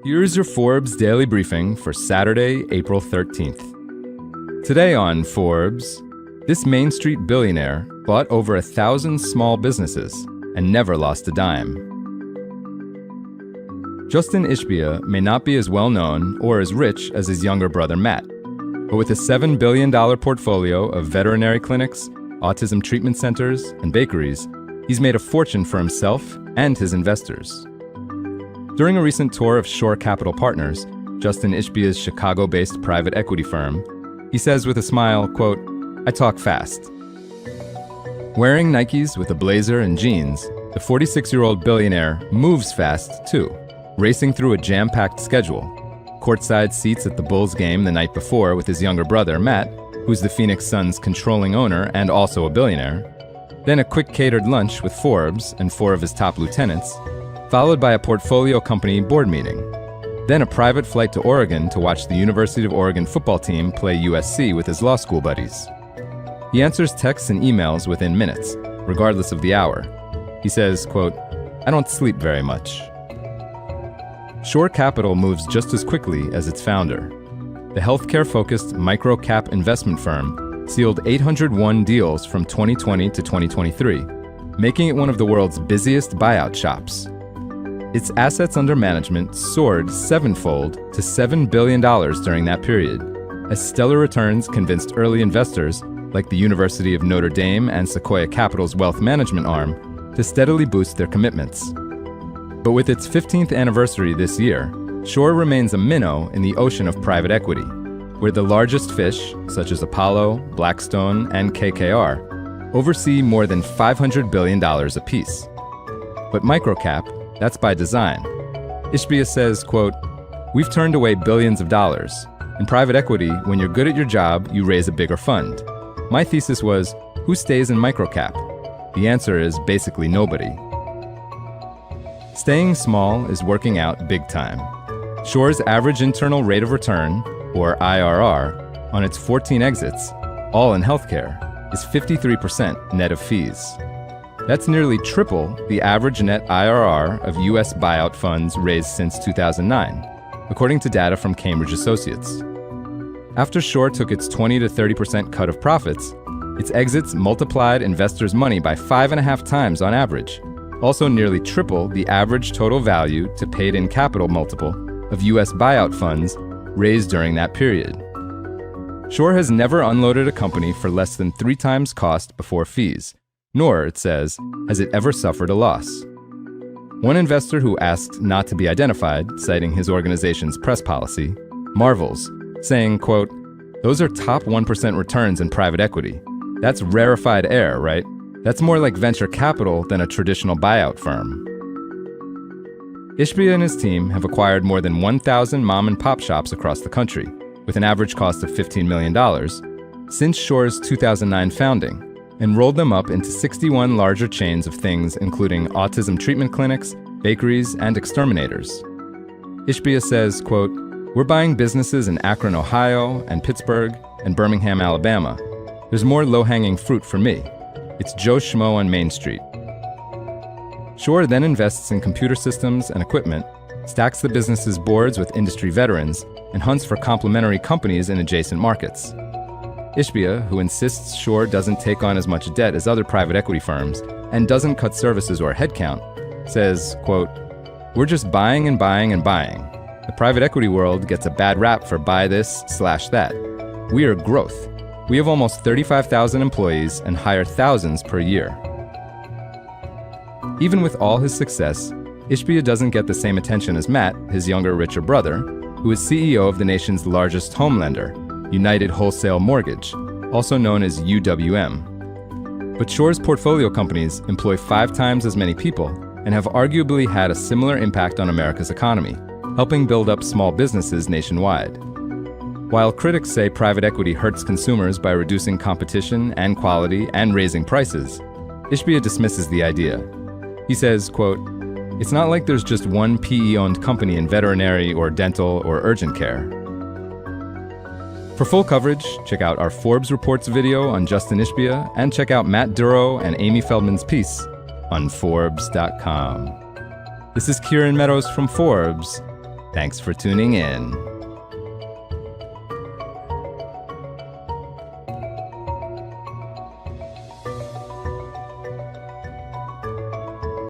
Here's your Forbes Daily Briefing for Saturday, April 13th. Today on Forbes, this Main Street billionaire bought over 1,000 small businesses and never lost a dime. Justin Ishbia may not be as well known or as rich as his younger brother Matt, but with a $7 billion portfolio of veterinary clinics, autism treatment centers, and bakeries, he's made a fortune for himself and his investors. During a recent tour of Shore Capital Partners, Justin Ishbia's Chicago-based private equity firm, he says with a smile, quote, "I talk fast." Wearing Nikes with a blazer and jeans, the 46-year-old billionaire moves fast too, racing through a jam-packed schedule. Courtside seats at the Bulls game the night before with his younger brother, Matt, who's the Phoenix Suns' controlling owner and also a billionaire. Then a quick catered lunch with Forbes and 4 of his top lieutenants, followed by a portfolio company board meeting. Then a private flight to Oregon to watch the University of Oregon football team play USC with his law school buddies. He answers texts and emails within minutes, regardless of the hour. He says, quote, "I don't sleep very much." Shore Capital moves just as quickly as its founder. The healthcare-focused micro-cap investment firm sealed 801 deals from 2020 to 2023, making it one of the world's busiest buyout shops. Its assets under management soared sevenfold to $7 billion during that period, as stellar returns convinced early investors, like the University of Notre Dame and Sequoia Capital's wealth management arm, to steadily boost their commitments. But with its 15th anniversary this year, Shore remains a minnow in the ocean of private equity, where the largest fish, such as Apollo, Blackstone, and KKR, oversee more than $500 billion apiece. But microcap, that's by design. Ishbia says, quote, "We've turned away billions of dollars. In private equity, when you're good at your job, you raise a bigger fund. My thesis was, who stays in microcap? The answer is basically nobody." Staying small is working out big time. Shore's average internal rate of return, or IRR, on its 14 exits, all in healthcare, is 53% net of fees. That's nearly triple the average net IRR of U.S. buyout funds raised since 2009, according to data from Cambridge Associates. After Shore took its 20 to 30% cut of profits, its exits multiplied investors' money by 5.5 times on average, also nearly triple the average total value to paid-in capital multiple of U.S. buyout funds raised during that period. Shore has never unloaded a company for less than 3 times cost before fees, nor, it says, has it ever suffered a loss. One investor who asked not to be identified, citing his organization's press policy, marvels, saying, quote, "Those are top 1% returns in private equity. That's rarefied air, right? That's more like venture capital than a traditional buyout firm." Ishbia and his team have acquired more than 1,000 mom-and-pop shops across the country, with an average cost of $15 million, since Shore's 2009 founding, and rolled them up into 61 larger chains of things including autism treatment clinics, bakeries, and exterminators. Ishbia says, quote, "We're buying businesses in Akron, Ohio, and Pittsburgh, and Birmingham, Alabama. There's more low-hanging fruit for me. It's Joe Schmo on Main Street." Shore then invests in computer systems and equipment, stacks the business's boards with industry veterans, and hunts for complementary companies in adjacent markets. Ishbia, who insists Shore doesn't take on as much debt as other private equity firms and doesn't cut services or headcount, says, quote, "We're just buying and buying and buying. The private equity world gets a bad rap for buy this/that. We are growth. We have almost 35,000 employees and hire thousands per year." Even with all his success, Ishbia doesn't get the same attention as Matt, his younger, richer brother, who is CEO of the nation's largest home lender, United Wholesale Mortgage, also known as UWM. But Shore's portfolio companies employ 5 times as many people and have arguably had a similar impact on America's economy, helping build up small businesses nationwide. While critics say private equity hurts consumers by reducing competition and quality and raising prices, Ishbia dismisses the idea. He says, quote, "It's not like there's just one PE-owned company in veterinary or dental or urgent care." For full coverage, check out our Forbes Reports video on Justin Ishbia and check out Matt Duro and Amy Feldman's piece on Forbes.com. This is Kieran Meadows from Forbes. Thanks for tuning in.